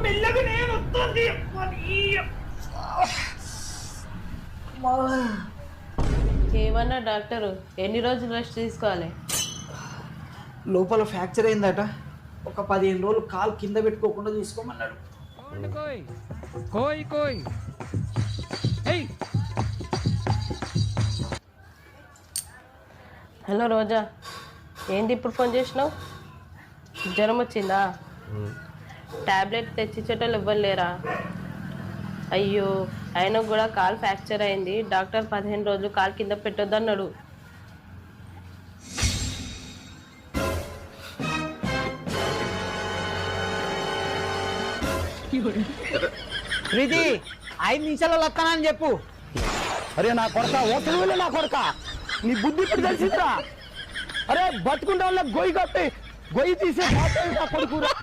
మెల్లగానే వస్తుంది. ఏమన్నా డాక్టరు ఎన్ని రోజులు రెస్ట్ తీసుకోవాలి? లోపల ఫ్రాక్చర్ అయిందట, ఒక 15 రోజులు కాలు కింద పెట్టుకోకుండా చూసుకోమన్నాడు. హలో రోజా, ఏంది ఇప్పుడు ఫోన్ చేసినావు? జ్వరం వచ్చిందా? టాబ్లెట్ తెచ్చిచ్చేటోళ్ళు ఇవ్వలేరా? అయ్యో, ఆయన కూడా కాలు ఫ్రాక్చర్ అయింది, డాక్టర్ 15 రోజులు కాలు కింద పెట్టొద్దు అన్నాడు. ప్రీతి 5 నిమిషాలలో వస్తానని చెప్పు. అరే నా కొడక, ఓసలు నా కొడక, నీ బుద్ధి ఇప్పుడు తెలిసిందిరా. అరే బతుకుంటా గొయ్యి కట్టి గొయ్యి తీసే కొడుకురా.